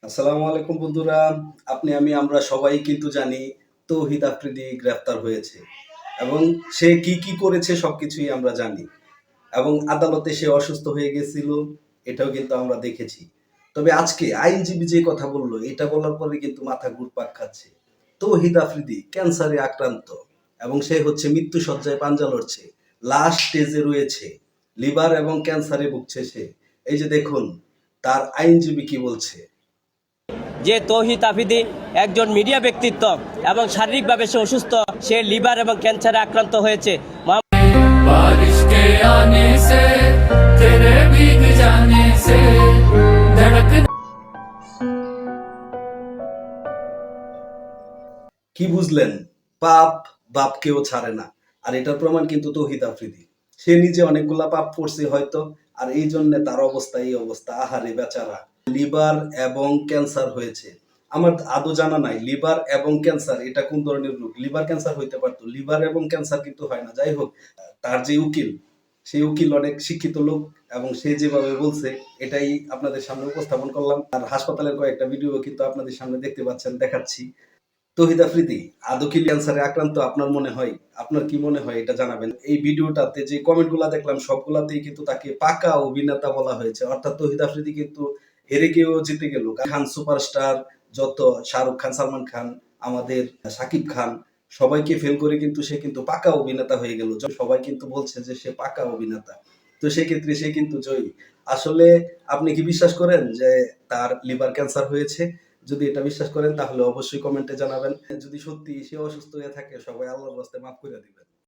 আসসালামু আলাইকুম বন্ধুরা। আমরা সবাই কিন্তু জানি তৌহিদ আফ্রিদি গ্রেফতার হয়েছে এবং সে কি কি করেছে সবকিছুই আমরা জানি এবং আদালতে সে অসুস্থ হয়ে গেছিল, এটাও কিন্তু আমরা দেখেছি। তবে আজকে আইনজীবী যে কথা বললো, এটা বলার পরে কিন্তু মাথা ঘুরপাক খাচ্ছে। তৌহিদ আফ্রিদি ক্যান্সারে আক্রান্ত এবং সে হচ্ছে মৃত্যু শয্যায় পাঞ্জা লড়ছে, লাস্ট স্টেজে রয়েছে, লিভার এবং ক্যান্সারে ভুগছে সে। এই যে দেখুন তার আইনজীবী কি বলছে। যে তৌহিদ আফ্রিদি একজন মিডিয়া ব্যক্তিত্ব এবং শারীরিকভাবে সে অসুস্থ, সে লিভার এবং ক্যান্সারে আক্রান্ত হয়েছে। बारिश के आने से तेरे भीग जाने से धड़क কি বুঝলেন? পাপ বাপকেও ছাড়ে না। আর এটার প্রমাণ কিন্তু তৌহিদ আফ্রিদি। সে নিজে অনেকগুলা পাপ করছে হয়তো, আর এই জন্য তার অবস্থা এই অবস্থা। আহারে বেচারা, লিভার এবং ক্যান্সার হয়েছে। আমার আদৌ জানা নাই লিভার এবং ক্যান্সার এটা কোন ধরনের রোগ। লিভার ক্যান্সার হইতে পারতো, লিভার এবং ক্যান্সার কিন্তু হয় না। যাই হোক, তার যে উকিল, সেই উকিল অনেক শিক্ষিত লোক এবং সে যেভাবে বলছে এটাই আপনাদের সামনে উপস্থাপন করলাম। আর হাসপাতালের কয়েকটা ভিডিও কিন্তু আপনাদের সামনে দেখতে পাচ্ছেন, দেখাচ্ছি। তৌহিদ আফ্রিদি আদৌ কি ক্যান্সারে আক্রান্ত? আপনার মনে হয়, আপনার কি মনে হয় এটা জানাবেন। এই ভিডিওটাতে যে কমেন্টগুলো দেখলাম সবগুলাতেই কিন্তু তাকে পাকা অভিনেতা বলা হয়েছে, অর্থাৎ তৌহিদ আফ্রিদি কিন্তু হেরে গিয়েও জিতে গেল। খান সুপারস্টার যত, শাহরুখ খান, সালমান খান, আমাদের সাকিব খান, সবাইকে ফেল করে কিন্তু সে কিন্তু পাকা অভিনেতা হয়ে গেল। সবাই কিন্তু বলছে যে সে পাকা অভিনেতা, তো সেক্ষেত্রে সে কিন্তু জয়ী। আসলে আপনি কি বিশ্বাস করেন যে তার লিভার ক্যান্সার হয়েছে? যদি এটা বিশ্বাস করেন তাহলে অবশ্যই কমেন্টে জানাবেন। যদি সত্যি সে অসুস্থ হয়ে থাকে, সবাই আল্লাহর রাস্তায় মাফ করে দিবেন।